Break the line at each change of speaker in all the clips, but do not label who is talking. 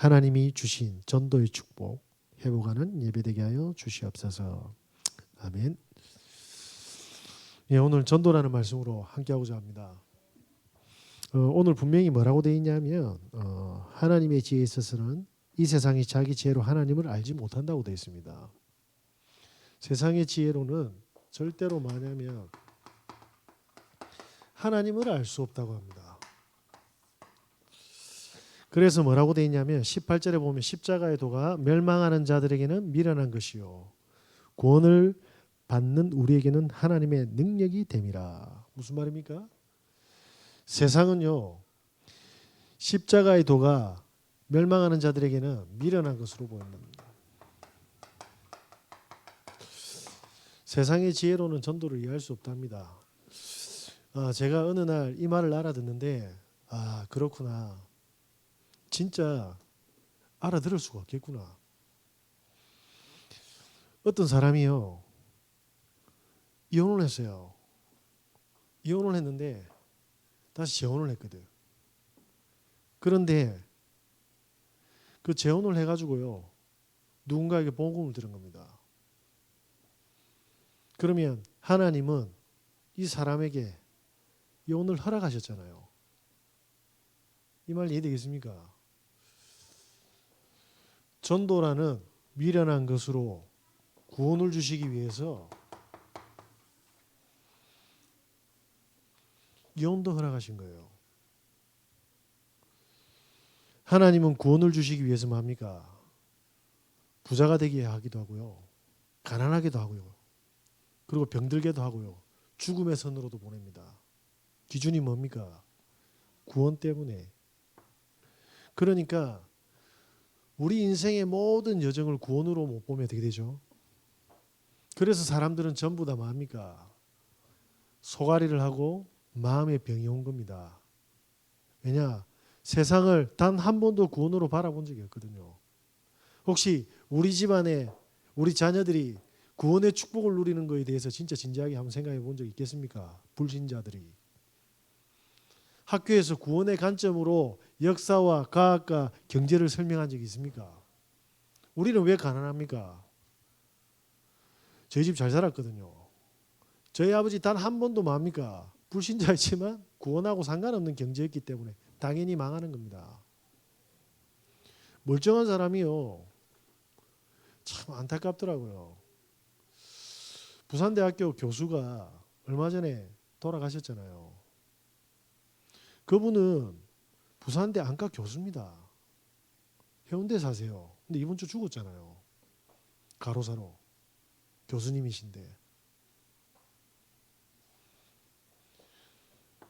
하나님이 주신 전도의 축복 회복하는 예배되게 하여 주시옵소서. 아멘. 예, 오늘 전도라는 말씀으로 함께하고자 합니다. 오늘 분명히 뭐라고 되어 있냐면 하나님의 지혜에 있어서는 이 세상이 자기 지혜로 하나님을 알지 못한다고 되어 있습니다. 세상의 지혜로는 절대로 뭐냐면 하나님을 알 수 없다고 합니다. 그래서 뭐라고 되어 있냐면 18절에 보면 십자가의 도가 멸망하는 자들에게는 미련한 것이요 구원을 받는 우리에게는 하나님의 능력이 됨이라. 무슨 말입니까? 세상은요 십자가의 도가 멸망하는 자들에게는 미련한 것으로 보입니다. 세상의 지혜로는 전도를 이해할 수 없답니다. 제가 어느 날 이 말을 알아듣는데 그렇구나. 진짜 알아들을 수가 없겠구나. 어떤 사람이요 이혼을 했어요. 이혼을 했는데 다시 재혼을 했거든. 그런데 그 재혼을 해가지고요 누군가에게 복음을 들은 겁니다. 그러면 하나님은 이 사람에게 이혼을 허락하셨잖아요. 이 말 이해되겠습니까? 전도라는 미련한 것으로 구원을 주시기 위해서 이혼도 허락하신 거예요. 하나님은 구원을 주시기 위해서 뭡니까? 부자가 되게 하기도 하고요. 가난하게도 하고요. 그리고 병들게도 하고요. 죽음의 선으로도 보냅니다. 기준이 뭡니까? 구원 때문에. 그러니까 우리 인생의 모든 여정을 구원으로 못 보면 어떻게 되죠? 그래서 사람들은 전부 다 뭡니까? 소가리를 하고 마음의 병이 온 겁니다. 왜냐? 세상을 단 한 번도 구원으로 바라본 적이 없거든요. 혹시 우리 집안에 우리 자녀들이 구원의 축복을 누리는 것에 대해서 진짜 진지하게 한번 생각해 본 적 있겠습니까? 불신자들이. 학교에서 구원의 관점으로 역사와 과학과 경제를 설명한 적이 있습니까? 우리는 왜 가난합니까? 저희 집 잘 살았거든요. 저희 아버지 단 한 번도 뭡니까? 불신자였지만 구원하고 상관없는 경제였기 때문에 당연히 망하는 겁니다. 멀쩡한 사람이요. 참 안타깝더라고요. 부산대학교 교수가 얼마 전에 돌아가셨잖아요. 그분은 부산대 안과 교수입니다. 해운대 사세요. 근데 이번 주 죽었잖아요. 가로사로. 교수님이신데.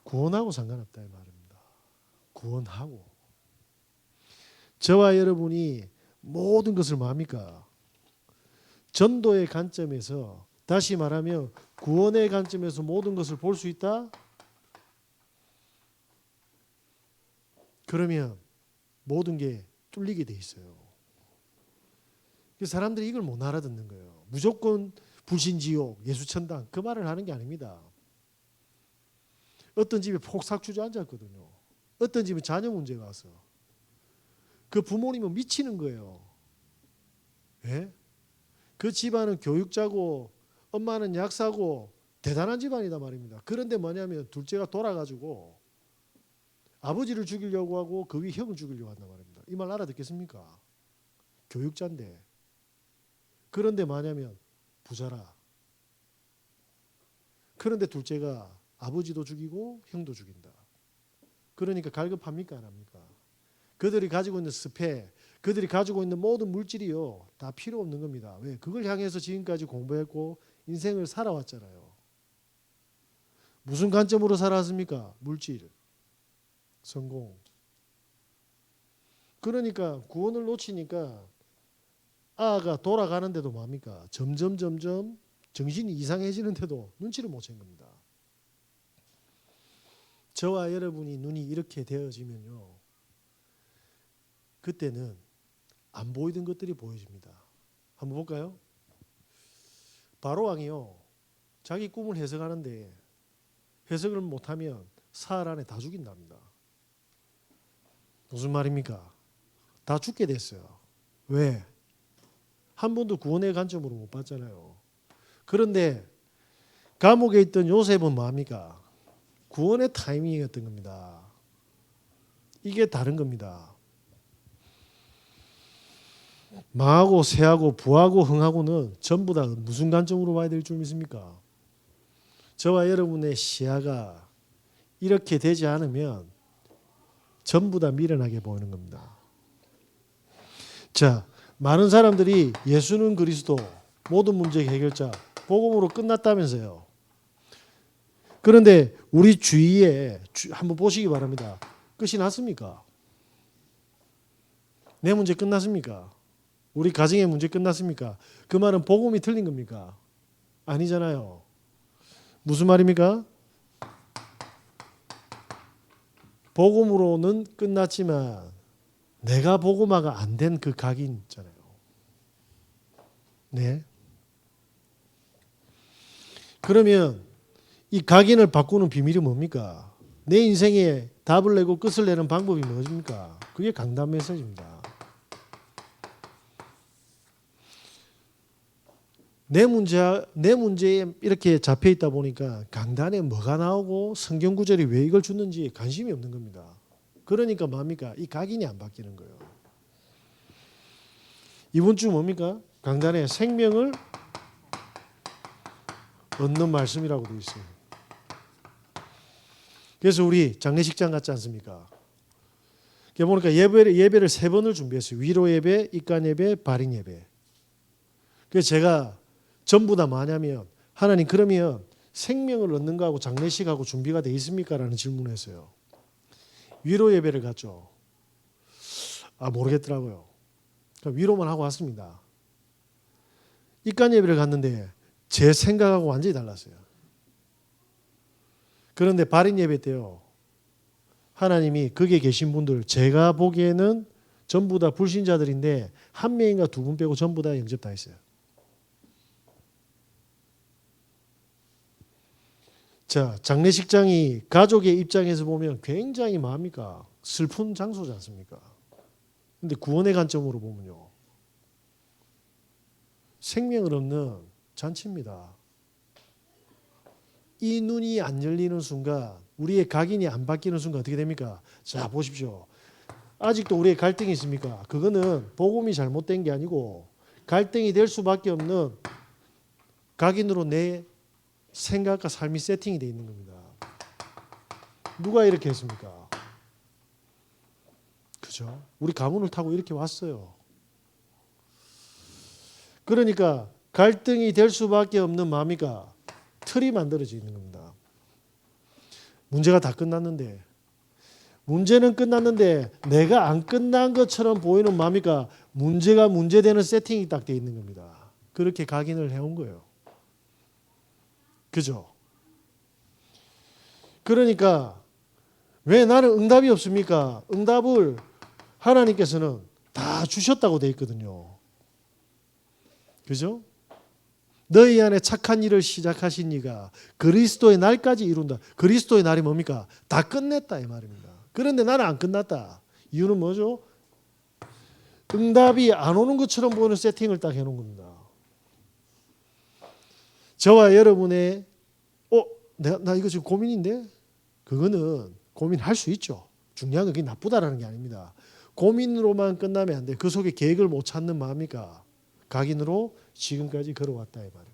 구원하고 상관없다 이 말입니다. 구원하고. 저와 여러분이 모든 것을 뭡니까? 전도의 관점에서 다시 말하면 구원의 관점에서 모든 것을 볼 수 있다? 그러면 모든 게 뚫리게 돼 있어요. 사람들이 이걸 못 알아듣는 거예요. 무조건 불신지옥, 예수천당 그 말을 하는 게 아닙니다. 어떤 집에 폭삭 주저앉았거든요. 어떤 집은 자녀 문제가 와서 그 부모님은 미치는 거예요. 예? 그 집안은 교육자고 엄마는 약사고 대단한 집안이다 말입니다. 그런데 뭐냐면 둘째가 돌아가지고 아버지를 죽이려고 하고 그 위 형을 죽이려고 한단 말입니다. 이 말 알아듣겠습니까? 교육자인데. 그런데 뭐냐면 부자라. 그런데 둘째가 아버지도 죽이고 형도 죽인다. 그러니까 갈급합니까? 안 합니까? 그들이 가지고 있는 스펙, 그들이 가지고 있는 모든 물질이요. 다 필요 없는 겁니다. 왜? 그걸 향해서 지금까지 공부했고 인생을 살아왔잖아요. 무슨 관점으로 살아왔습니까? 물질, 성공. 그러니까 구원을 놓치니까 아가 돌아가는데도 뭡니까? 점점 정신이 이상해지는데도 눈치를 못 챈 겁니다. 저와 여러분이 눈이 이렇게 되어지면요. 그때는 안 보이던 것들이 보여집니다. 한번 볼까요? 바로왕이요. 자기 꿈을 해석하는데 해석을 못하면 사흘 안에 다 죽인답니다. 무슨 말입니까? 다 죽게 됐어요. 왜? 한 번도 구원의 관점으로 못 봤잖아요. 그런데 감옥에 있던 요셉은 뭐합니까? 구원의 타이밍이었던 겁니다. 이게 다른 겁니다. 망하고 새하고 부하고 흥하고는 전부 다 무슨 관점으로 봐야 될 줄 믿습니까? 저와 여러분의 시야가 이렇게 되지 않으면 전부 다 미련하게 보이는 겁니다. 자, 많은 사람들이 예수는 그리스도, 모든 문제 해결자, 복음으로 끝났다면서요. 그런데 우리 주위에 한번 보시기 바랍니다. 끝이 났습니까? 내 문제 끝났습니까? 우리 가정의 문제 끝났습니까? 그 말은 복음이 틀린 겁니까? 아니잖아요. 무슨 말입니까? 복음으로는 끝났지만 내가 복음화가 안 된 그 각인 있잖아요. 네. 그러면 이 각인을 바꾸는 비밀이 뭡니까? 내 인생에 답을 내고 끝을 내는 방법이 무엇입니까? 그게 강단 메시지입니다. 내 문제에 이렇게 잡혀 있다 보니까 강단에 뭐가 나오고 성경 구절이 왜 이걸 주는지 관심이 없는 겁니다. 그러니까 뭡니까? 이 각인이 안 바뀌는 거예요. 이번 주 뭡니까? 강단에 생명을 얻는 말씀이라고 되어 있어요. 그래서 우리 장례식장 같지 않습니까? 보니까 예배를 3번을 준비했어요. 위로 예배, 입간 예배, 발인 예배. 그래서 제가 전부 다 뭐냐면 하나님 그러면 생명을 얻는 거하고 장례식하고 준비가 돼 있습니까? 라는 질문을 했어요. 위로 예배를 갔죠. 모르겠더라고요. 위로만 하고 왔습니다. 입간 예배를 갔는데 제 생각하고 완전히 달랐어요. 그런데 발인 예배 때요. 하나님이 거기에 계신 분들 제가 보기에는 전부 다 불신자들인데 한 명인가 2분 빼고 전부 다 영접 다 했어요. 자, 장례식장이 가족의 입장에서 보면 굉장히 뭐합니까? 슬픈 장소지 않습니까? 근데 구원의 관점으로 보면요. 생명을 얻는 잔치입니다. 이 눈이 안 열리는 순간, 우리의 각인이 안 바뀌는 순간 어떻게 됩니까? 자, 보십시오. 아직도 우리의 갈등이 있습니까? 그거는 복음이 잘못된 게 아니고 갈등이 될 수밖에 없는 각인으로 내 생각과 삶이 세팅이 되어 있는 겁니다. 누가 이렇게 했습니까? 그죠? 우리 가문을 타고 이렇게 왔어요. 그러니까 갈등이 될 수밖에 없는 마음이가 틀이 만들어져 있는 겁니다. 문제가 다 끝났는데 문제는 끝났는데 내가 안 끝난 것처럼 보이는 마음이가 문제가 문제되는 세팅이 딱 되어 있는 겁니다. 그렇게 각인을 해온 거예요. 그죠? 그러니까 왜 나는 응답이 없습니까? 응답을 하나님께서는 다 주셨다고 되어 있거든요. 그죠? 너희 안에 착한 일을 시작하신 이가 그리스도의 날까지 이룬다. 그리스도의 날이 뭡니까? 다 끝냈다 이 말입니다. 그런데 나는 안 끝났다. 이유는 뭐죠? 응답이 안 오는 것처럼 보이는 세팅을 딱 해놓은 겁니다. 저와 여러분의 나 이거 지금 고민인데 그거는 고민할 수 있죠. 중요한 건 그게 나쁘다라는 게 아닙니다. 고민으로만 끝나면 안 돼. 그 속에 계획을 못 찾는 마음이니까 각인으로 지금까지 걸어왔다 이 말입니다.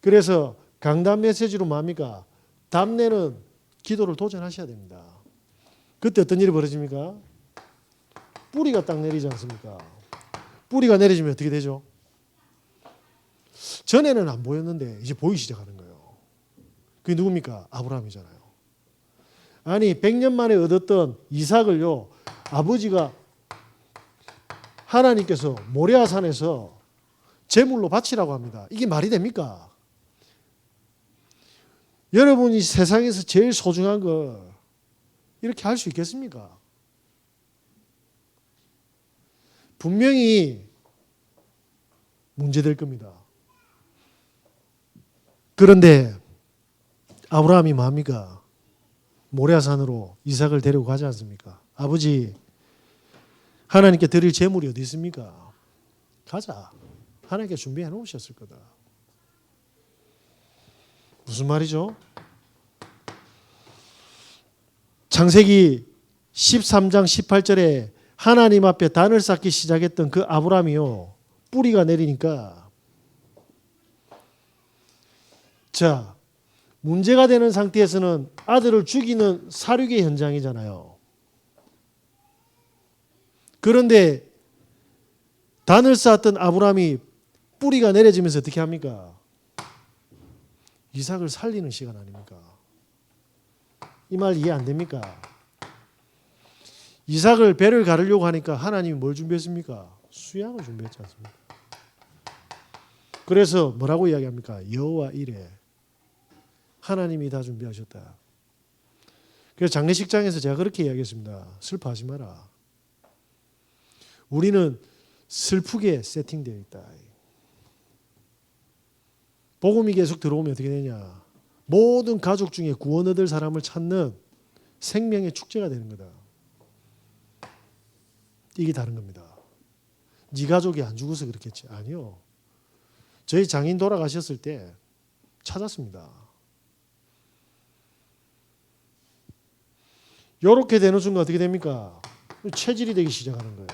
그래서 강단 메시지로 뭡니까? 답내는 기도를 도전하셔야 됩니다. 그때 어떤 일이 벌어집니까? 뿌리가 딱 내리지 않습니까? 뿌리가 내려지면 어떻게 되죠? 전에는 안 보였는데 이제 보이기 시작하는 거예요. 그게 누굽니까? 아브라함이잖아요. 아니 100년 만에 얻었던 이삭을요. 아버지가 하나님께서 모레아산에서 제물로 바치라고 합니다. 이게 말이 됩니까? 여러분이 세상에서 제일 소중한 걸 이렇게 할 수 있겠습니까? 분명히 문제될 겁니다. 그런데 아브라함이 뭡니까? 모레아산으로 이삭을 데리고 가지 않습니까? 아버지 하나님께 드릴 재물이 어디 있습니까? 가자. 하나님께 준비해 놓으셨을 거다. 무슨 말이죠? 창세기 13장 18절에 하나님 앞에 단을 쌓기 시작했던 그 아브라함이요, 뿌리가 내리니까, 자, 문제가 되는 상태에서는 아들을 죽이는 살육의 현장이잖아요. 그런데 단을 쌓았던 아브라함이 뿌리가 내려지면서 어떻게 합니까? 이삭을 살리는 시간 아닙니까? 이 말 이해 안 됩니까? 이삭을 배를 가르려고 하니까 하나님이 뭘 준비했습니까? 수양을 준비했지 않습니까? 그래서 뭐라고 이야기합니까? 여호와 이레, 하나님이 다 준비하셨다. 그래서 장례식장에서 제가 그렇게 이야기했습니다. 슬퍼하지 마라. 우리는 슬프게 세팅되어 있다. 복음이 계속 들어오면 어떻게 되냐? 모든 가족 중에 구원 얻을 사람을 찾는 생명의 축제가 되는 거다. 이게 다른 겁니다. 네 가족이 안 죽어서 그렇겠지? 아니요. 저희 장인 돌아가셨을 때 찾았습니다. 이렇게 되는 순간 어떻게 됩니까? 체질이 되기 시작하는 거예요.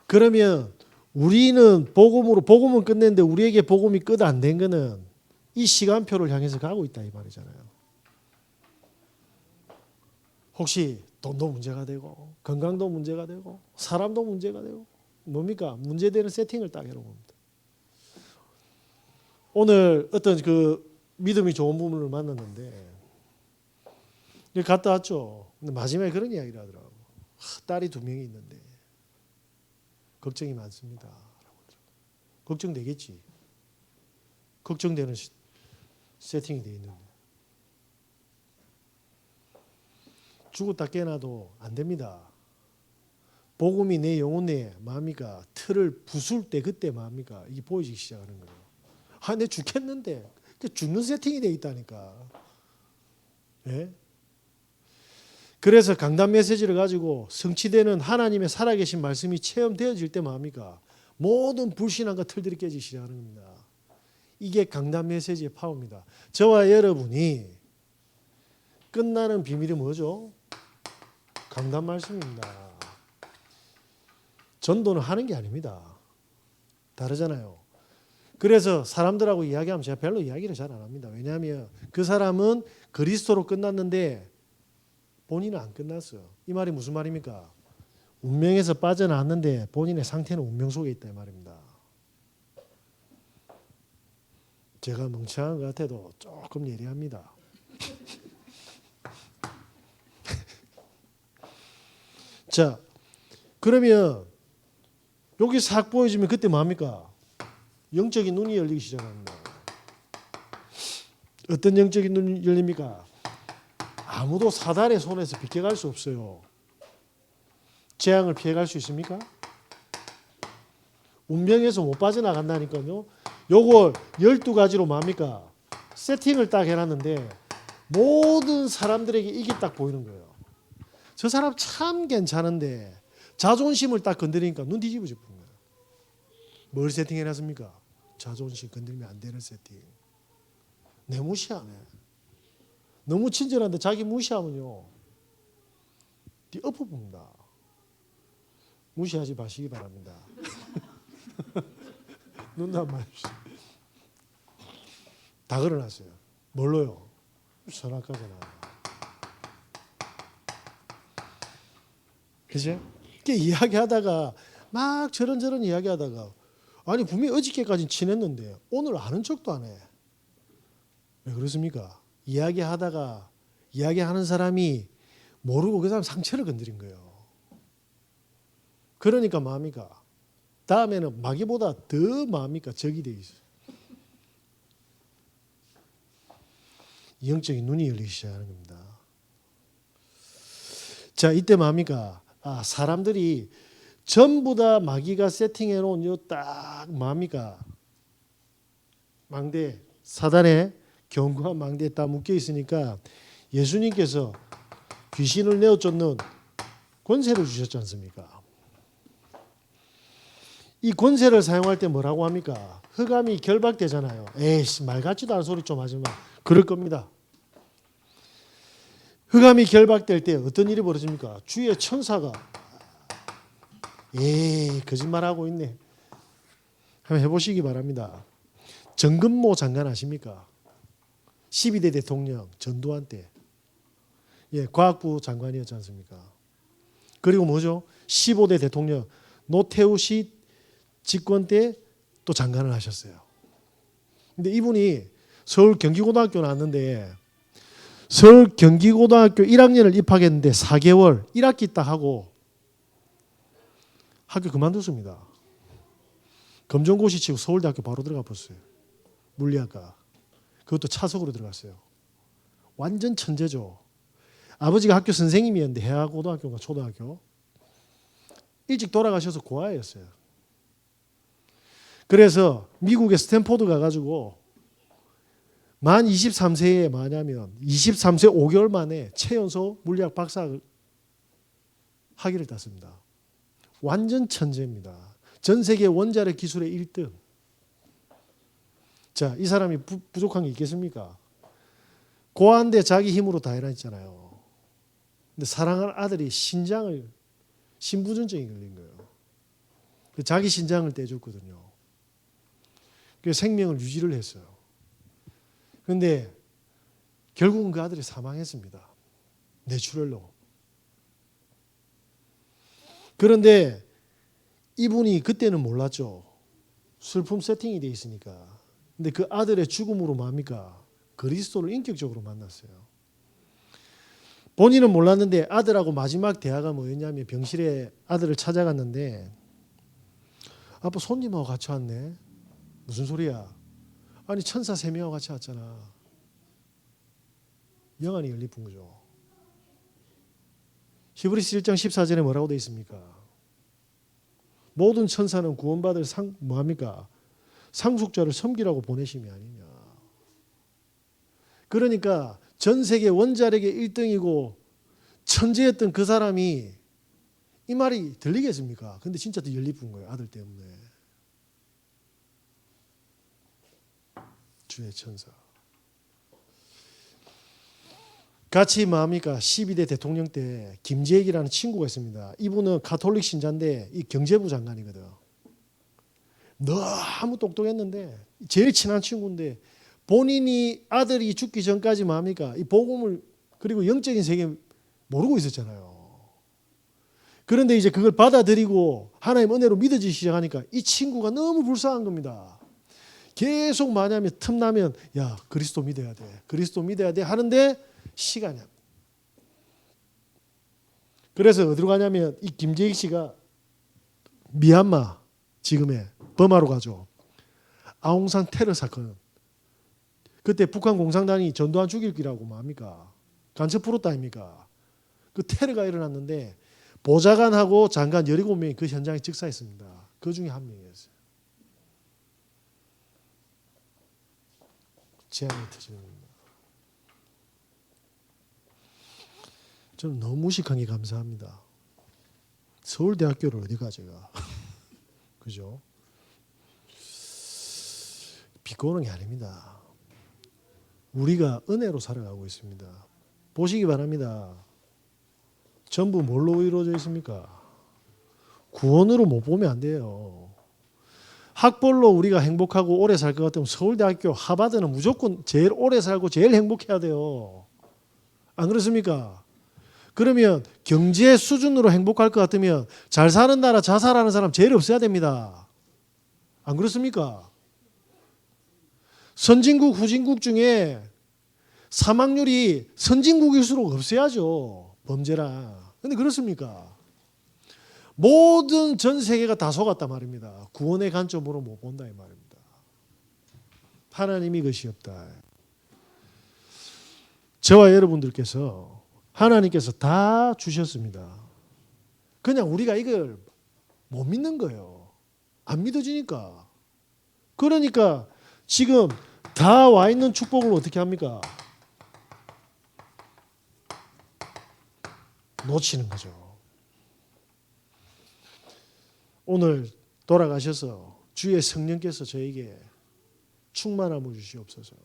그러면 우리는 복음은 끝냈는데 우리에게 복음이 끝 안 된 거는 이 시간표를 향해서 가고 있다 이 말이잖아요. 혹시 돈도 문제가 되고 건강도 문제가 되고 사람도 문제가 되고 뭡니까? 문제되는 세팅을 딱 해놓은 겁니다. 오늘 어떤 그 믿음이 좋은 분을 만났는데 갔다 왔죠. 근데 마지막에 그런 이야기를 하더라고. 딸이 2명이 있는데 걱정이 많습니다. 걱정되겠지. 걱정되는 세팅이 되어 있는데 죽었다 깨어나도 안 됩니다. 복음이 내 영혼 내에 뭡니까? 틀을 부술 때 그때 뭡니까? 이게 보이기 시작하는 거예요. 아, 내 죽겠는데 죽는 세팅이 되어 있다니까. 예? 그래서 강단 메시지를 가지고 성취되는 하나님의 살아계신 말씀이 체험되어질 때 뭡니까? 모든 불신앙과 틀들이 깨지기 시작하는 겁니다. 이게 강단 메시지의 파워입니다. 저와 여러분이 끝나는 비밀이 뭐죠? 강단 말씀입니다. 전도는 하는 게 아닙니다. 다르잖아요. 그래서 사람들하고 이야기하면 제가 별로 이야기를 잘 안 합니다. 왜냐하면 그 사람은 그리스도로 끝났는데 본인은 안 끝났어요. 이 말이 무슨 말입니까? 운명에서 빠져나왔는데 본인의 상태는 운명 속에 있다 이 말입니다. 제가 멍청한 것 같아도 조금 예리합니다. 자, 그러면 여기 싹 보여지면 그때 뭐합니까? 영적인 눈이 열리기 시작합니다. 어떤 영적인 눈이 열립니까? 아무도 사단의 손에서 비껴갈 수 없어요. 재앙을 피해갈 수 있습니까? 운명에서 못 빠져나간다니까요. 요걸 12가지로 뭡니까? 세팅을 딱 해놨는데 모든 사람들에게 이게 딱 보이는 거예요. 저 사람 참 괜찮은데 자존심을 딱 건드리니까 눈 뒤집어져 버린 거예요. 뭘 세팅해놨습니까? 자존심 건들면 안 되는 세팅. 내 무시하네. 너무 친절한데 자기 무시하면요. 뒤 엎어봅니다. 무시하지 마시기 바랍니다. 눈도 마십시오. 다 걸어놨어요. 뭘로요? 선악과잖아. 그죠? 이야기하다가 막 저런저런 이야기하다가 아니 분명히 어저께까지는 친했는데 오늘 아는 척도 안 해. 왜 그렇습니까? 이야기하다가 이야기하는 사람이 모르고 그 사람 상처를 건드린 거예요. 그러니까 뭡니까? 다음에는 마귀보다 더 뭡니까? 적이 돼 있어요. 영적인 눈이 열리기 시작하는 겁니다. 자, 이때 뭡니까? 사람들이 전부 다 마귀가 세팅해 놓은 요 딱 뭡니까? 망대, 사단의 견고한 망대에 딱 묶여 있으니까 예수님께서 귀신을 내어쫓는 권세를 주셨지 않습니까? 이 권세를 사용할 때 뭐라고 합니까? 흑암이 결박되잖아요. 에이씨, 말 같지도 않은 소리 좀 하지 마. 그럴 겁니다. 흑암이 결박될 때 어떤 일이 벌어집니까? 주의 천사가 거짓말하고 있네. 한번 해보시기 바랍니다. 정근모 장관 아십니까? 12대 대통령 전두환 때 과학부 장관이었지 않습니까? 그리고 뭐죠? 15대 대통령 노태우 씨 집권 때 또 장관을 하셨어요. 근데 이분이 서울 경기고등학교 나왔는데 서울 경기고등학교 1학년을 입학했는데 4개월 1학기 딱 하고 학교 그만뒀습니다. 검정고시 치고 서울대학교 바로 들어가 봤어요. 물리학과. 그것도 차석으로 들어갔어요. 완전 천재죠. 아버지가 학교 선생님이었는데 해화고등학교인가 초등학교. 일찍 돌아가셔서 고아였어요. 그래서 미국의 스탠포드 가가지고 만 23세에 뭐냐면 23세 5개월 만에 최연소 물리학 박사 학위를 땄습니다. 완전 천재입니다. 전 세계 원자력 기술의 1등. 자, 이 사람이 부족한 게 있겠습니까? 고아인데 자기 힘으로 다 해라 했잖아요. 근데 사랑하는 아들이 신부전증이 걸린 거예요. 자기 신장을 떼줬거든요. 그래서 생명을 유지를 했어요. 그런데 결국은 그 아들이 사망했습니다. 뇌출혈로. 그런데 이분이 그때는 몰랐죠. 슬픔 세팅이 돼 있으니까. 근데 그 아들의 죽음으로 뭡니까? 그리스도를 인격적으로 만났어요. 본인은 몰랐는데 아들하고 마지막 대화가 뭐였냐면 병실에 아들을 찾아갔는데 아빠 손님하고 같이 왔네. 무슨 소리야? 아니 천사 3명하고 같이 왔잖아. 영안이 열리픈 거죠. 히브리서 1장 14절에 뭐라고 되어 있습니까? 모든 천사는 구원받을 뭐합니까? 상속자를 섬기라고 보내심이 아니냐. 그러니까 전 세계 원자력의 1등이고 천재였던 그 사람이 이 말이 들리겠습니까? 근데 진짜 더 열리픈 거예요. 아들 때문에. 주의 천사. 같이 뭐합니까? 12대 대통령 때 김재익이라는 친구가 있습니다. 이분은 가톨릭 신자인데 이 경제부 장관이거든. 너무 똑똑했는데 제일 친한 친구인데 본인이 아들이 죽기 전까지 뭐합니까? 이 복음을 그리고 영적인 세계 모르고 있었잖아요. 그런데 이제 그걸 받아들이고 하나님 은혜로 믿어지기 시작하니까 이 친구가 너무 불쌍한 겁니다. 계속 뭐냐면 틈나면 야 그리스도 믿어야 돼. 그리스도 믿어야 돼 하는데 시간이 안 돼. 그래서 어디로 가냐면 이 김재익 씨가 미얀마 지금의 버마로 가죠. 아웅산 테러 사건. 그때 북한 공산당이 전두환 죽이기라고 뭐합니까? 간첩 풀었다 아닙니까? 그 테러가 일어났는데 보좌관하고 장관 17명이 그 현장에 즉사했습니다. 그 중에 한 명이었어요. 재앙이 터지는 겁니다. 저는 너무 무식한 게 감사합니다. 서울대학교를 어디 가 제가. 그죠? 비꼬는 게 아닙니다. 우리가 은혜로 살아가고 있습니다. 보시기 바랍니다. 전부 뭘로 이루어져 있습니까? 구원으로 못 보면 안 돼요. 학벌로 우리가 행복하고 오래 살 것 같으면 서울대학교 하버드는 무조건 제일 오래 살고 제일 행복해야 돼요. 안 그렇습니까? 그러면 경제 수준으로 행복할 것 같으면 잘 사는 나라 자살하는 사람 제일 없어야 됩니다. 안 그렇습니까? 선진국 후진국 중에 사망률이 선진국일수록 없어야죠. 범죄랑. 근데 그렇습니까? 모든 전 세계가 다 속았단 말입니다. 구원의 관점으로 못 본다 이 말입니다. 하나님이 것이 없다. 저와 여러분들께서 하나님께서 다 주셨습니다. 그냥 우리가 이걸 못 믿는 거예요. 안 믿어지니까. 그러니까 지금 다 와 있는 축복을 어떻게 합니까? 놓치는 거죠. 오늘 돌아가셔서 주의 성령께서 저에게 충만함을 주시옵소서.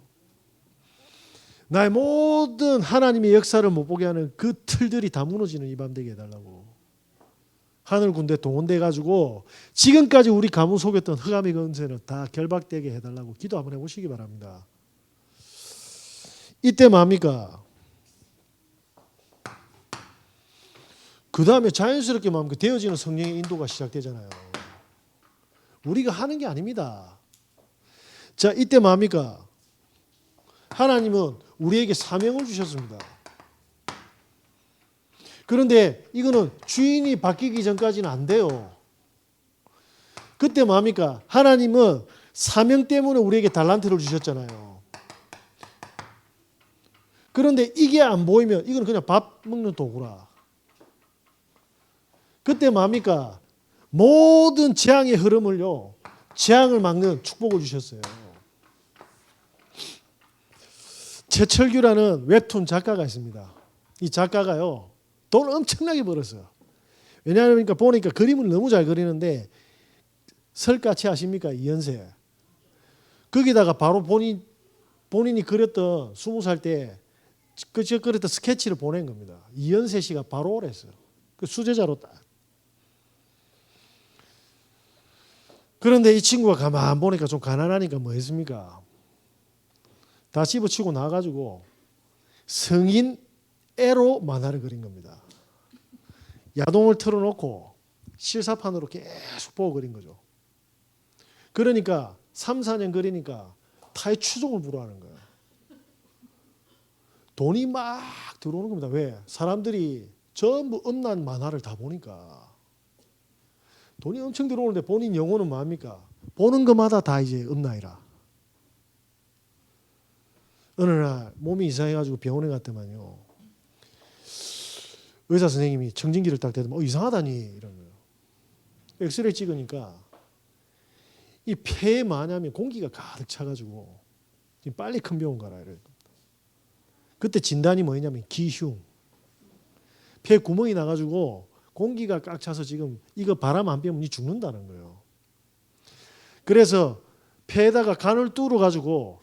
나의 모든 하나님의 역사를 못 보게 하는 그 틀들이 다 무너지는 이 밤 되게 해달라고. 하늘 군대 동원돼 가지고 지금까지 우리 가문 속였던 흑암의 권세는 다 결박되게 해달라고 기도 한번 해보시기 바랍니다. 이때 뭡니까? 그 다음에 자연스럽게 뭡니까? 되어지는 성령의 인도가 시작되잖아요. 우리가 하는 게 아닙니다. 자, 이때 뭡니까? 하나님은 우리에게 사명을 주셨습니다. 그런데 이거는 주인이 바뀌기 전까지는 안 돼요. 그때 뭡니까? 하나님은 사명 때문에 우리에게 달란트를 주셨잖아요. 그런데 이게 안 보이면 이건 그냥 밥 먹는 도구라. 그때 뭡니까? 모든 재앙의 흐름을요, 재앙을 막는 축복을 주셨어요. 최철규라는 웹툰 작가가 있습니다. 이 작가가요, 돈을 엄청나게 벌었어요. 왜냐하면 보니까 그림을 너무 잘 그리는데 설까치 아십니까? 이연세. 거기다가 바로 본인이 그렸던 20살 때 그렸던 스케치를 보낸 겁니다. 이연세 씨가 바로 오랬어요. 그 수제자로 딱. 그런데 이 친구가 가만 보니까 좀 가난하니까 뭐 했습니까? 다 집어치고 나가지고 성인 애로 만화를 그린 겁니다. 야동을 틀어놓고 실사판으로 계속 보고 그린 거죠. 그러니까 3, 4년 그리니까 타의 추종을 불허하는 거예요. 돈이 막 들어오는 겁니다. 왜? 사람들이 전부 음란 만화를 다 보니까 돈이 엄청 들어오는데 본인 영혼은 뭡니까? 보는 것마다 다 이제 음란이라. 어느 날 몸이 이상해가지고 병원에 갔더만요. 의사 선생님이 청진기를 딱 대더만 이상하다니 이런 거예요. 엑스레이 찍으니까 이 폐에 뭐냐면 공기가 가득 차가지고 지금 빨리 큰 병원 가라 이래요. 그때 진단이 뭐냐면 기흉. 폐에 구멍이 나가지고 공기가 꽉 차서 지금 이거 바람 안 빼면 니 죽는다는 거예요. 그래서 폐에다가 간을 뚫어 가지고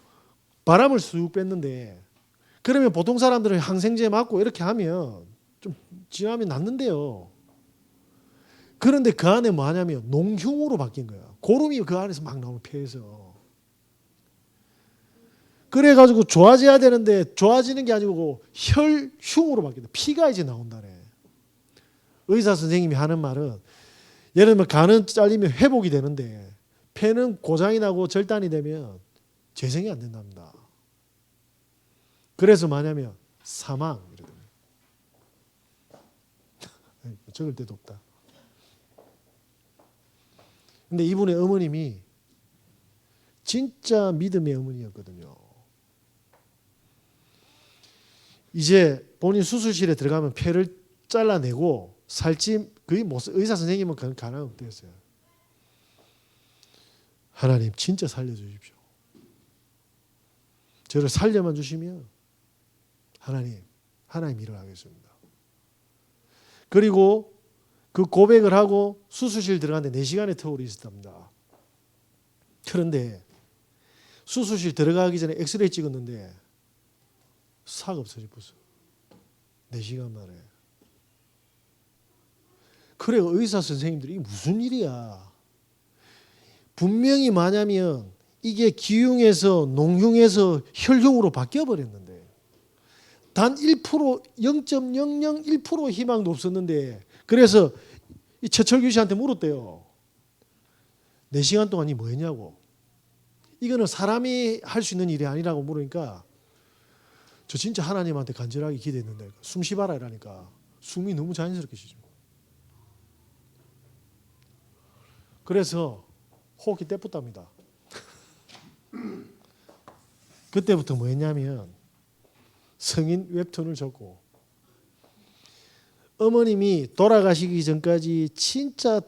바람을 쑥 뺐는데 그러면 보통 사람들은 항생제 맞고 이렇게 하면 좀 지나면 낫는데요. 그런데 그 안에 뭐냐면 농흉으로 바뀐 거야. 고름이 그 안에서 막 나오는 폐에서. 그래가지고 좋아져야 되는데 좋아지는 게 아니고 혈흉으로 바뀐다. 피가 이제 나온다네. 의사 선생님이 하는 말은 예를 들면 간은 잘리면 회복이 되는데 폐는 고장이 나고 절단이 되면 재생이 안 된답니다. 그래서 뭐냐면 사망. 적을 데도 없다. 근데 이분의 어머님이 진짜 믿음의 어머니였거든요. 이제 본인 수술실에 들어가면 폐를 잘라내고 살찜 거의 못 의사 선생님은 가능 없대요. 하나님 진짜 살려주십시오. 저를 살려만 주시면 하나님 일어나겠습니다. 그리고 그 고백을 하고 수술실 들어갔는데 4시간의 터울이 있었답니다. 그런데 수술실 들어가기 전에 엑스레이 찍었는데 싹 없어졌어. 4시간 만에. 그래 의사 선생님들이 이게 무슨 일이야. 분명히 뭐냐면 이게 기흉에서 농흉에서 혈흉으로 바뀌어버렸는데 단 1%, 0.001% 희망도 없었는데 그래서 이 최철규 씨한테 물었대요. 4시간 동안 이 뭐 했냐고. 이거는 사람이 할 수 있는 일이 아니라고 물으니까 저 진짜 하나님한테 간절하게 기도했는데 숨 쉬봐라 이러니까 숨이 너무 자연스럽게 쉬죠. 그래서 호흡이 떼붙답니다. 그때부터 뭐 했냐면 성인 웹툰을 적고 어머님이 돌아가시기 전까지 진짜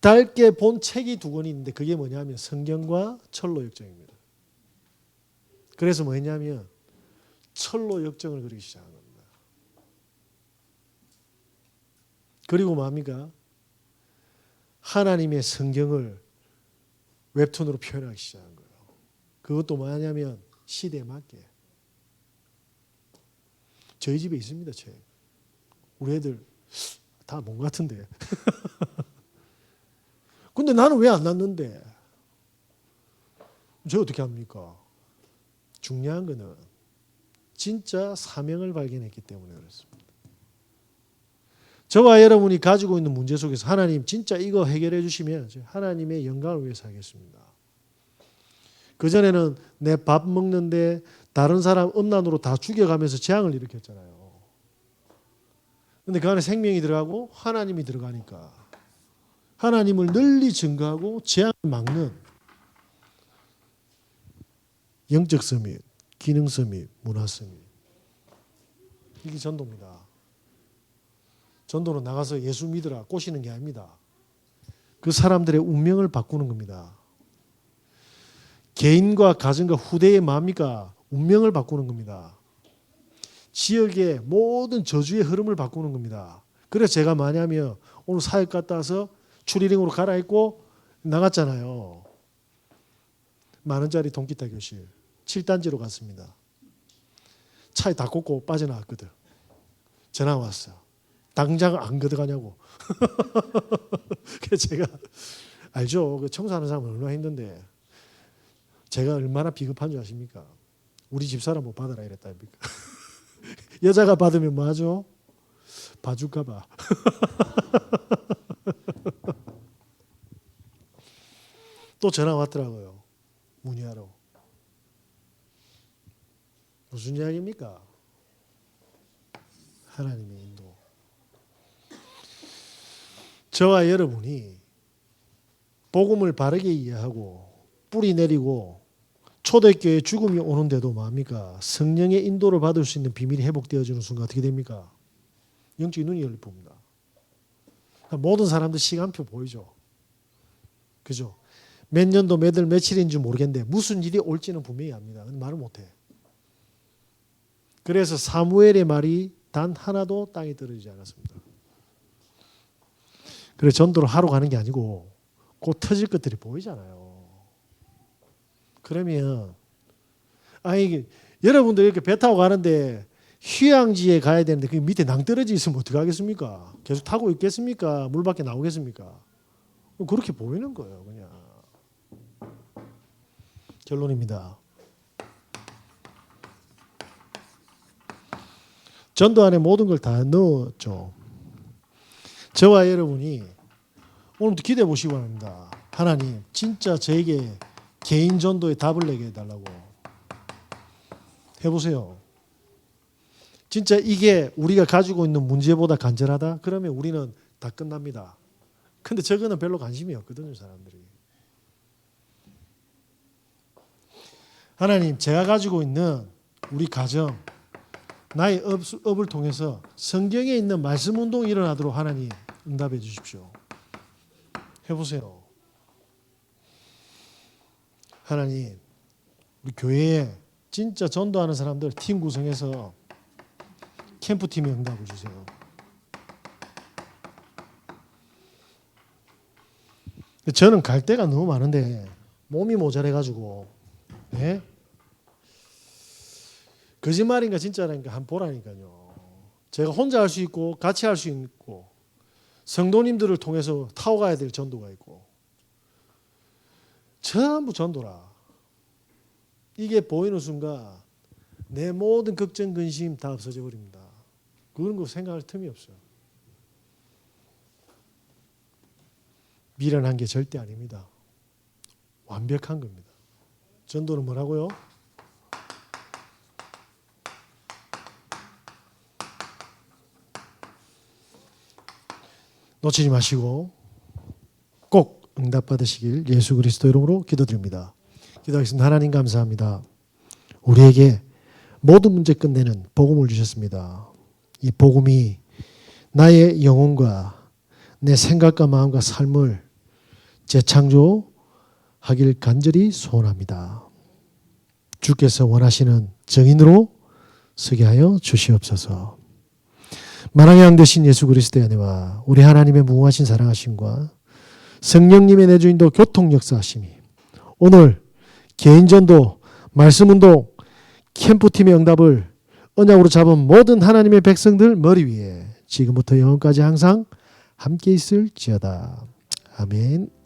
닳게 본 책이 2권이 있는데 그게 뭐냐면 성경과 철로 역정입니다. 그래서 뭐 했냐면 철로 역정을 그리기 시작한 겁니다. 그리고 뭡니까? 하나님의 성경을 웹툰으로 표현하기 시작한 거예요. 그것도 뭐냐면 시대에 맞게. 저희 집에 있습니다. 책. 우리 애들 다 본 것 같은데. 근데 나는 왜 안 났는데? 저 어떻게 합니까? 중요한 거는 진짜 사명을 발견했기 때문에 그렇습니다. 저와 여러분이 가지고 있는 문제 속에서 하나님 진짜 이거 해결해 주시면 하나님의 영광을 위해서 하겠습니다. 그전에는 내 밥 먹는데 다른 사람 음란으로 다 죽여가면서 재앙을 일으켰잖아요. 근데 그 안에 생명이 들어가고 하나님이 들어가니까 하나님을 널리 증거하고 재앙을 막는 영적 서밋, 기능 서밋, 문화 서밋. 이게 전도입니다. 전도는 나가서 예수 믿으라 꼬시는 게 아닙니다. 그 사람들의 운명을 바꾸는 겁니다. 개인과 가정과 후대의 마음이가 운명을 바꾸는 겁니다. 지역의 모든 저주의 흐름을 바꾸는 겁니다. 그래서 제가 뭐냐면 오늘 사역 갔다 와서 추리링으로 갈아입고 나갔잖아요. 10,000원짜리 동기타 교실 7단지로 갔습니다. 차에 다 꽂고 빠져나왔거든. 전화 왔어. 당장 안 걷어가냐고. 그래서 제가 알죠. 청소하는 사람은 얼마나 힘든데 제가 얼마나 비겁한 줄 아십니까? 우리 집사람 못 받아라 이랬다니까. 여자가 받으면 뭐 하죠? 봐줄까 봐. 또 전화 왔더라고요. 문의하러. 무슨 이야기입니까? 하나님의 인도. 저와 여러분이 복음을 바르게 이해하고 뿌리 내리고 초대교회 죽음이 오는데도 뭡니까? 성령의 인도를 받을 수 있는 비밀이 회복되어지는 순간 어떻게 됩니까? 영적인 눈이 열릴 겁니다. 모든 사람들 시간표 보이죠? 그죠? 몇 년도 몇 월 며칠인지 모르겠는데 무슨 일이 올지는 분명히 압니다. 근데 말을 못해. 그래서 사무엘의 말이 단 하나도 땅에 떨어지지 않았습니다. 그래서 전도를 하러 가는 게 아니고 곧 터질 것들이 보이잖아요. 그러면 여러분들 이렇게 배 타고 가는데 휴양지에 가야 되는데 그 밑에 낭떠러지 있으면 어떻게 하겠습니까? 계속 타고 있겠습니까? 물 밖에 나오겠습니까? 그렇게 보이는 거예요. 그냥. 결론입니다. 전도 안에 모든 걸 다 넣었죠. 저와 여러분이 오늘도 기대해 보시기 바랍니다. 하나님 진짜 저에게 개인 전도에 답을 내게 해달라고 해보세요. 진짜 이게 우리가 가지고 있는 문제보다 간절하다? 그러면 우리는 다 끝납니다. 근데 저거는 별로 관심이 없거든요. 사람들이. 하나님 제가 가지고 있는 우리 가정 나의 업을 통해서 성경에 있는 말씀 운동이 일어나도록 하나님 응답해 주십시오. 해보세요. 하나님 우리 교회에 진짜 전도하는 사람들 팀 구성해서 캠프팀에 응답을 주세요. 저는 갈 데가 너무 많은데 몸이 모자라가지고 네? 거짓말인가 진짜인가 한번 보라니까요. 제가 혼자 할 수 있고 같이 할 수 있고 성도님들을 통해서 타고 가야 될 전도가 있고 전부 전도라. 이게 보이는 순간 내 모든 걱정 근심 다 없어져 버립니다. 그런 거 생각할 틈이 없어요. 미련한 게 절대 아닙니다. 완벽한 겁니다. 전도는 뭐라고요? 놓치지 마시고 꼭 응답받으시길 예수 그리스도 이름으로 기도드립니다. 기도하겠습니다. 하나님 감사합니다. 우리에게 모든 문제 끝내는 복음을 주셨습니다. 이 복음이 나의 영혼과 내 생각과 마음과 삶을 재창조하길 간절히 소원합니다. 주께서 원하시는 정인으로 서게 하여 주시옵소서. 만왕의 왕 되신 예수 그리스도의 은혜와 우리 하나님의 무궁하신 사랑하심과 성령님의 내주인도 교통 역사하심이 오늘 개인전도 말씀운동 캠프팀의 응답을 언약으로 잡은 모든 하나님의 백성들 머리 위에 지금부터 영원까지 항상 함께 있을지어다. 아멘.